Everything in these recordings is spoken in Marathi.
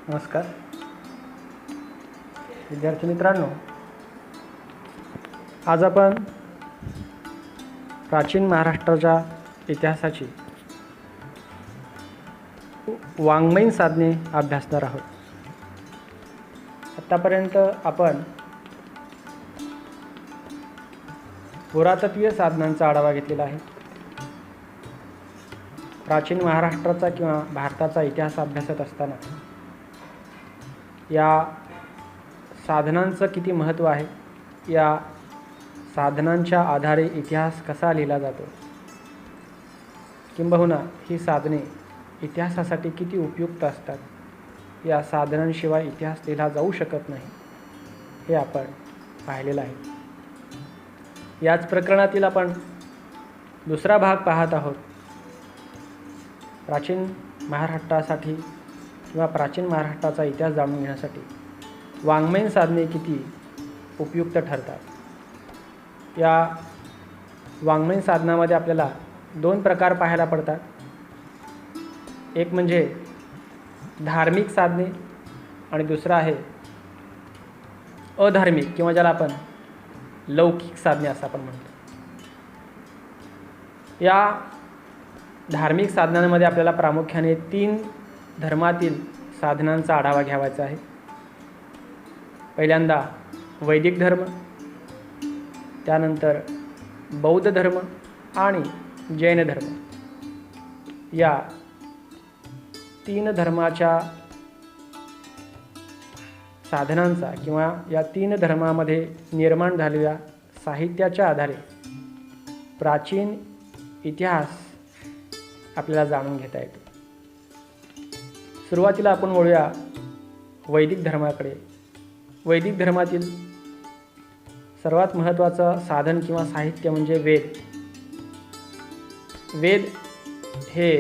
नमस्कार विद्यार्थी मित्रांनो, आज आपण प्राचीन महाराष्ट्राच्या इतिहासाची वाङ्मयीन साधने अभ्यासणार आहोत. आत्तापर्यंत आपण पुरातत्वीय साधनांचा आढावा घेतलेला आहे. प्राचीन महाराष्ट्राचा किंवा भारताचा इतिहास अभ्यासत असताना या साधनांचं किती महत्त्व आहे, या साधनांच्या आधारे इतिहास कसा लिहिला जातो, किंबहुना ही साधने इतिहासासाठी किती उपयुक्त असतात, या साधनांशिवाय इतिहास लिहिला जाऊ शकत नाही, हे आपण पाहिलेलं आहे. याच प्रकरणातील आपण दुसरा भाग पाहत आहोत. प्राचीन महाराष्ट्रासाठी किंवा प्राचीन महाराष्ट्राचा इतिहास जाणून घेण्यासाठी वाङ्मयीन साधने किती उपयुक्त ठरतात. या वाङ्मयीन साधनामध्ये आपल्याला दोन प्रकार पाहायला पडतात. एक म्हणजे धार्मिक साधने आणि दुसरा आहे अधार्मिक किंवा ज्याला आपण लौकिक साधने असं आपण म्हणतो. या धार्मिक साधनांमध्ये आपल्याला प्रामुख्याने 3 धर्मातील साधनांचा आढावा घ्यायचा आहे. पहिल्यांदा वैदिक धर्म, त्यानंतर बौद्ध धर्म आणि जैन धर्म. या 3 धर्माच्या साधनांचा किंवा या 3 धर्मामध्ये निर्माण झालेल्या साहित्याच्या आधारे प्राचीन इतिहास आपल्याला जाणून घेता येतो. सुरुवातीला आपण वळूया वैदिक धर्माकडे. वैदिक धर्मातील सर्वात महत्त्वाचं साधन किंवा साहित्य म्हणजे वेद. वेद हे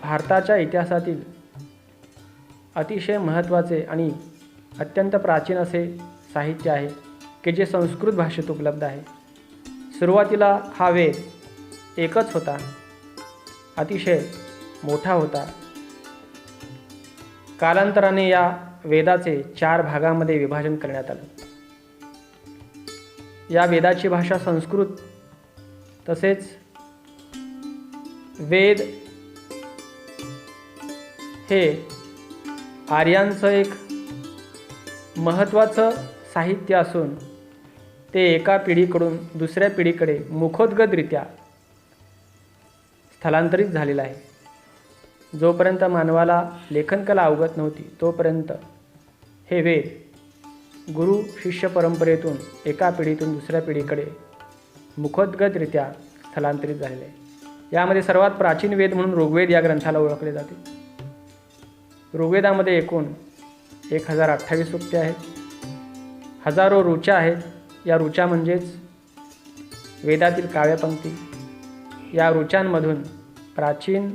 भारताच्या इतिहासातील अतिशय महत्त्वाचे आणि अत्यंत प्राचीन असे साहित्य आहे की जे संस्कृत भाषेत उपलब्ध आहे. सुरुवातीला हा वेद एकच होता, अतिशय मोठा होता. कालांतराने या वेदाचे 4 भागामध्ये विभाजन करण्यात आलं. या वेदाची भाषा संस्कृत, तसेच वेद हे आर्यांचं एक महत्त्वाचं साहित्य असून ते एका पिढीकडून दुसऱ्या पिढीकडे मुखोद्गतरित्या स्थलांतरित झालेलं आहे. जोपर्यंत मानवाला लेखनकला अवगत नव्हती तोपर्यंत हे वेद गुरु शिष्य परंपरेतून एका पिढीतून दुसऱ्या पिढीकडे मुखोद्गतरित्या स्थलांतरित झालेले आहे. यामध्ये सर्वात प्राचीन वेद म्हणून ऋग्वेद या ग्रंथाला ओळखले जाते. ऋग्वेदामध्ये एकूण 1028 सूक्ते आहेत. हजारो ऋचा आहेत. या ऋचा म्हणजेच वेदातील काव्यपंक्ती. या ऋचांमधून प्राचीन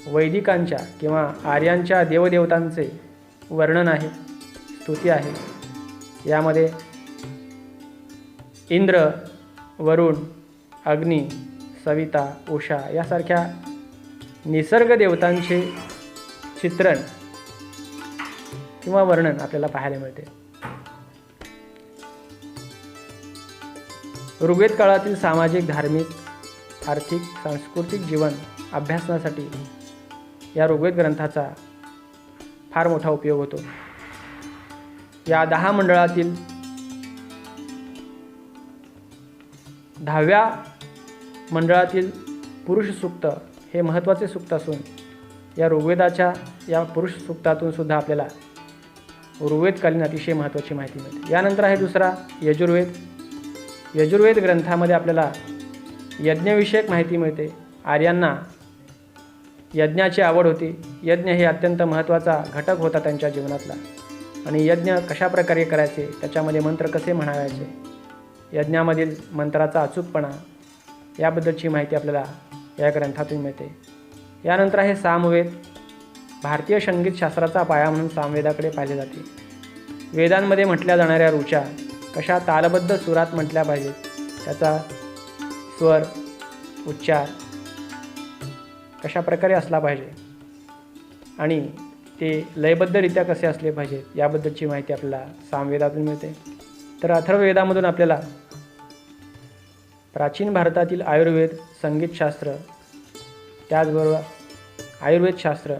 वैदिकांच्या किंवा आर्यांच्या देवदेवतांचे वर्णन आहे, स्तुती आहे. यामध्ये इंद्र, वरुण, अग्नी, सविता, उषा यासारख्या निसर्ग देवतांचे चित्रण किंवा वर्णन आपल्याला पाहायला मिळते. ऋग्वेद काळातील सामाजिक, धार्मिक, आर्थिक, सांस्कृतिक जीवन अभ्यासण्यासाठी या ऋग्वेद ग्रंथाचा फार मोठा उपयोग होतो. या 10 मंडळातील 10व्या मंडळातील पुरुष सूक्त हे महत्त्वाचे सूक्त असून या ऋग्वेदाच्या या पुरुष सूक्तातून सुद्धा आपल्याला ऋग्वेदकालीन अतिशय महत्त्वाची माहिती मिळते. यानंतर आहे दुसरा यजुर्वेद. यजुर्वेद ग्रंथामध्ये आपल्याला यज्ञविषयक माहिती मिळते. आर्यांना यज्ञाची आवड होती. यज्ञ हे अत्यंत महत्त्वाचा घटक होता त्यांच्या जीवनातला. आणि यज्ञ कशाप्रकारे करायचे, त्याच्यामध्ये मंत्र कसे म्हणायचे, यज्ञामधील मंत्राचा अचूकपणा याबद्दलची माहिती आपल्याला या ग्रंथातून मिळते. यानंतर आहे सामवेद. भारतीय संगीत शास्त्राचा पाया म्हणून सामवेदाकडे पाहिले जाते. वेदांमध्ये म्हटल्या जाणाऱ्या ऋचा कशा तालबद्ध सुरात म्हटल्या पाहिजेत, त्याचा स्वर, उच्चार कशा प्रकारे असला पाहिजे आणि ते लयबद्धरित्या कसे असले पाहिजेत याबद्दलची माहिती आपल्याला सामवेदातून मिळते. तर अथर्ववेदामधून आपल्याला प्राचीन भारतातील आयुर्वेद, संगीतशास्त्र, त्याचबरोबर आयुर्वेदशास्त्र,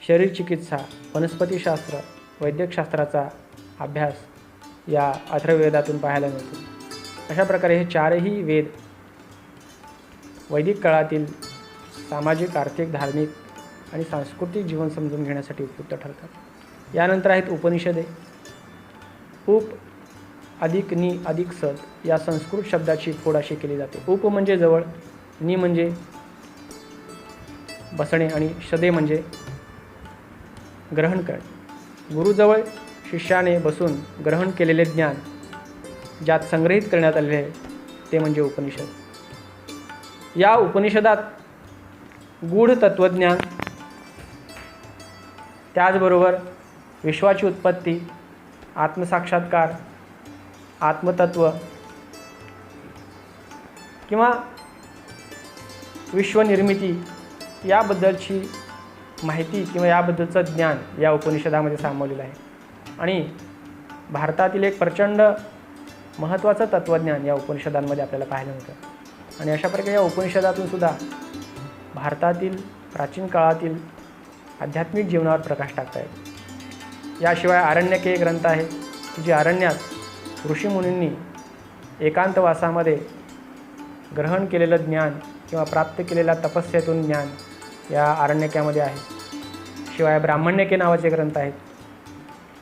शरीरचिकित्सा, वनस्पतीशास्त्र, वैद्यकशास्त्राचा अभ्यास या अथर्ववेदातून पाहायला मिळतो. अशा प्रकारे हे चारही वेद वैदिक काळातील सामाजिक, आर्थिक, धार्मिक आणि सांस्कृतिक जीवन समजून घेण्यासाठी उपयुक्त ठरतात. यानंतर आहेत उपनिषदे. उप अधिक नि अधिक सत या संस्कृत शब्दाची फोड अशी केली जाते. उप म्हणजे जवळ, नि म्हणजे बसणे आणि शदे म्हणजे ग्रहण करणे. गुरुजवळ शिष्याने बसून ग्रहण केलेले ज्ञान ज्यात संग्रहित करण्यात आलेले आहे ते म्हणजे उपनिषद. या उपनिषदात गूढ तत्त्वज्ञान, त्याचबरोबर विश्वाची उत्पत्ती, आत्मसाक्षात्कार, आत्मतत्व किंवा विश्वनिर्मिती याबद्दलची माहिती किंवा याबद्दलचं ज्ञान या उपनिषदामध्ये सामावलेलं आहे. आणि भारतातील एक प्रचंड महत्त्वाचं तत्त्वज्ञान या उपनिषदांमध्ये आपल्याला पाहायला मिळतं. आणि अशा प्रकारे या उपनिषदातून सुद्धा भारतातील प्राचीन काळातील आध्यात्मिक जीवनावर प्रकाश टाकता येतो. याशिवाय आरण्यके ग्रंथ आहे की जे अरण्यात ऋषीमुनींनी एकांतवासामध्ये ग्रहण केलेलं ज्ञान किंवा प्राप्त केलेल्या तपस्येतून ज्ञान या आरण्यकामध्ये आहे. शिवाय ब्राह्मण्यके नावाचे ग्रंथ आहेत.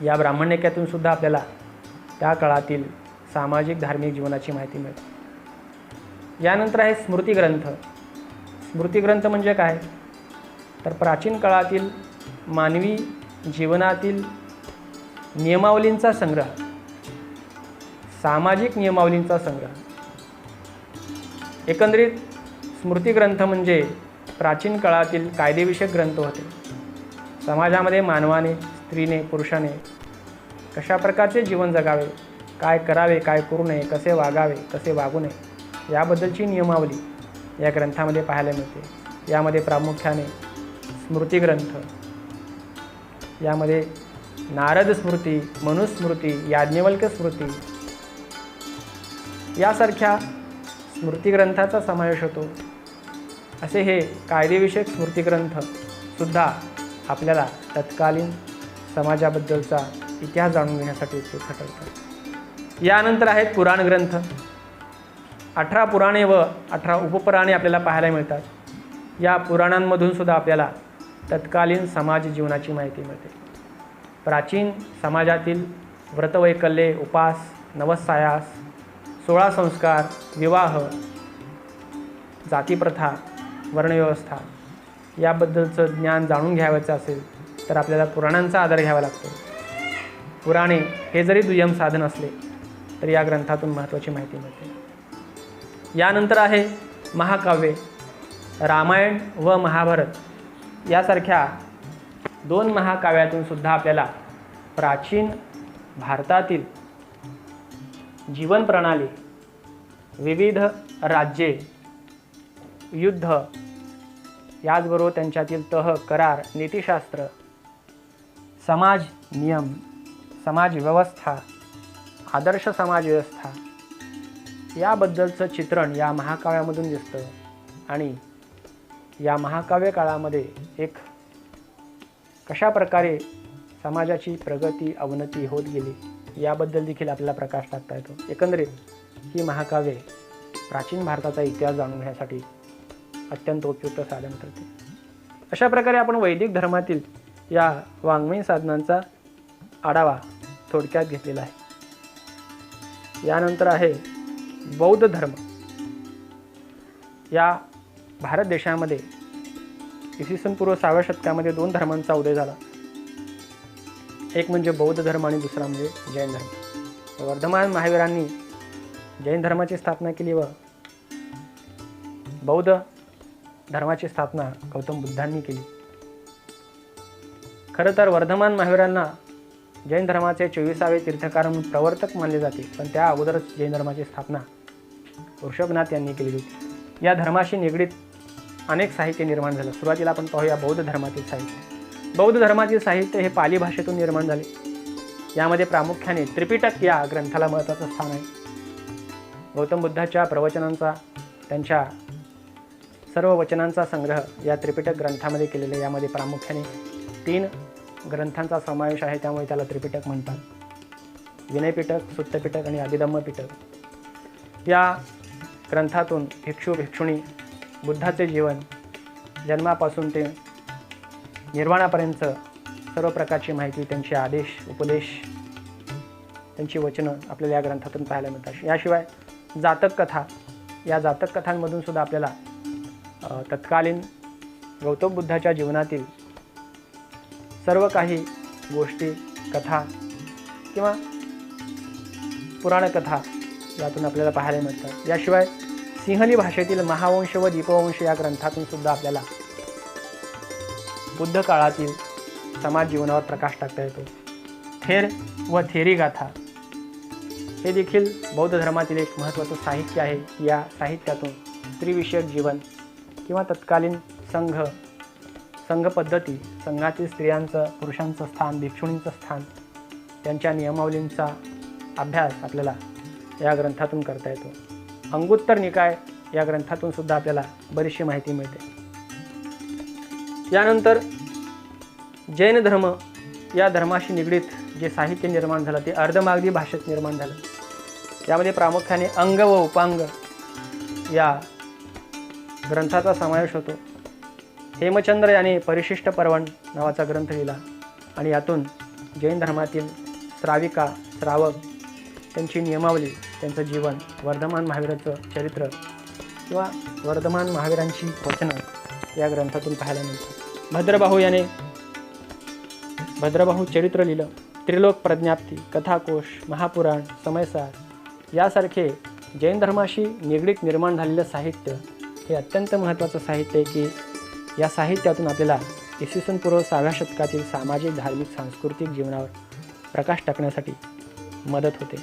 या ब्राह्मण्यकातून सुद्धा आपल्याला त्या काळातील सामाजिक, धार्मिक जीवनाची माहिती मिळते. यानंतर आहे स्मृतिग्रंथ. स्मृतिग्रंथ म्हणजे काय, तर प्राचीन काळातील मानवी जीवनातील नियमावलींचा संग्रह, सामाजिक नियमावलींचा संग्रह. एकंदरीत स्मृतिग्रंथ म्हणजे प्राचीन काळातील कायदेविषयक ग्रंथ होते. समाजामध्ये मानवाने, स्त्रीने, पुरुषाने कशा प्रकारचे जीवन जगावे, काय करावे, काय करू नये, कसे वागावे, कसे वागू नये याबद्दलची नियमावली या ग्रंथामध्ये पाहायला मिळते. यामध्ये प्रामुख्याने स्मृतिग्रंथ, यामध्ये नारद स्मृती, मनुस्मृती, याज्ञवल्क्य स्मृती यासारख्या स्मृतिग्रंथाचा समावेश होतो. असे हे कायदेविषयक स्मृतिग्रंथसुद्धा आपल्याला तत्कालीन समाजाबद्दलचा इतिहास जाणून घेण्यासाठी उपयुक्त ठरतात. यानंतर आहेत पुराण ग्रंथ. 18 पुराणे व 18 उपपुराणे आपल्याला पाहायला मिळतात. या पुराणांमधून सुद्धा आपल्याला तत्कालीन समाज जीवनाची माहिती मिळते. प्राचीन समाजातील व्रतवैकल्ये, उपास, नवसायास, 16 संस्कार, विवाह, जातीप्रथा, वर्णव्यवस्था याबद्दलचं ज्ञान जाणून घ्यावयाचं असेल तर आपल्याला पुराणांचा आधार घ्यावा लागतो. पुराणे हे जरी दुय्यम साधन असले तर या ग्रंथातून महत्त्वाची माहिती मिळते. यानंतर आहे महाकाव्ये. रामायण व महाभारत यासारख्या 2 महाकाव्यातून सुद्धा आपल्याला प्राचीन भारतातील जीवन प्रणाली, विविध राज्ये, युद्ध, याचबरोबर त्यांच्यातील तह, करार, नीतिशास्त्र, समाज नियम, समाज व्यवस्था, आदर्श समाज व्यवस्था याबद्दलचं चित्रण या महाकाव्यामधून दिसतं. आणि या महाकाव्य काळामध्ये एक कशा प्रकारे समाजाची प्रगती, अवनती होत गेली याबद्दल देखील आपल्याला प्रकाश टाकता येतो. एकंदरीत ही महाकाव्ये प्राचीन भारताचा इतिहास जाणून घेण्यासाठी अत्यंत उपयुक्त साधन ठरते. अशा प्रकारे आपण वैदिक धर्मातील या वाङ्मयीन साधनांचा आढावा थोडक्यात घेतलेला आहे. यानंतर आहे बौद्ध धर्म. या भारत देशामध्ये इसवी सन पूर्व 6व्या शतकामध्ये 2 धर्मांचा उदय झाला. एक म्हणजे बौद्ध धर्म आणि दुसरा म्हणजे जैन धर्म. वर्धमान महावीरांनी जैन धर्माची स्थापना केली व बौद्ध धर्माची स्थापना गौतम बुद्धांनी केली. खरं तर वर्धमान महावीरांना जैन धर्माचे 24वे तीर्थकार म्हणून प्रवर्तक मानले जाते, पण त्या अगोदरच जैन धर्माची स्थापना ऋषभनाथ यांनी केली होती. या धर्माशी निगडीत अनेक साहित्य निर्माण झालं. सुरुवातीला आपण पाहूया बौद्ध धर्मातील साहित्य. बौद्ध धर्मातील साहित्य हे पाली भाषेतून निर्माण झाले. यामध्ये प्रामुख्याने त्रिपिटक या ग्रंथाला महत्त्वाचं स्थान आहे. गौतम बुद्धाच्या प्रवचनांचा, त्यांच्या सर्व वचनांचा संग्रह या त्रिपिटक ग्रंथामध्ये केलेले. यामध्ये प्रामुख्याने 3 ग्रंथांचा समावेश आहे, त्यामुळे त्याला त्रिपिटक म्हणतात. विनयपिटक, सुत्तपिटक आणि अभिधम्मपिटक. या ग्रंथातून भिक्षू भिक्षुणी बुद्धाचे जीवन, जन्मापासून ते निर्वाणापर्यंत सर्व प्रकारची माहिती, त्यांचे आदेश, उपदेश, त्यांची वचनं आपल्याला या ग्रंथातून पाहायला मिळतात. याशिवाय जातक कथा, या जातक कथांमधून सुद्धा आपल्याला तत्कालीन गौतम बुद्धाच्या जीवनातील सर्व काही गोष्टी, कथा किंवा पुराणकथा यातून आपल्याला पाहायला मिळतात. याशिवाय सिंहली भाषेतील महावंश व दीपवंश या ग्रंथातून सुद्धा आपल्याला बुद्ध काळातील समाज जीवनावर प्रकाश टाकता येतो. थेर व थेरी गाथा हे देखील बौद्ध धर्मातील एक महत्त्वाचं साहित्य आहे. या साहित्यातून स्त्रीविषयक जीवन किंवा तत्कालीन संघ पद्धती, संघातील स्त्रियांचं, पुरुषांचं स्थान, भिक्षुणींचं स्थान, त्यांच्या नियमावलींचा अभ्यास आपल्याला या ग्रंथातून करता येतो. अंगुत्तर निकाय या ग्रंथातून सुद्धा आपल्याला बरीचशी माहिती मिळते. यानंतर जैन धर्म या धर्माशी निगडीत जे साहित्य निर्माण झालं ते अर्धमागधी भाषेत निर्माण झालं. यामध्ये प्रामुख्याने अंग व उपांग या ग्रंथाचा समावेश होतो. हेमचंद्र याने परिशिष्ट पर्वण नावाचा ग्रंथ लिहिला आणि यातून जैन धर्मातील श्राविका, श्रावक, त्यांची नियमावली, त्यांचं जीवन, वर्धमान महावीराचं चरित्र किंवा वर्धमान महावीरांची वचनं या ग्रंथातून पाहायला मिळतात. भद्रबाहू चरित्र लिहिलं. त्रिलोक प्रज्ञाप्ती, कथाकोश, महापुराण, समयसार यासारखे जैन धर्माशी निगडीत निर्माण झालेलं साहित्य हे अत्यंत महत्त्वाचं साहित्य आहे की या साहित्यातून आपल्याला इसवी पूर्व 6व्या शतकातील सामाजिक, धार्मिक, सांस्कृतिक जीवनावर प्रकाश टाकण्यासाठी मदत होते.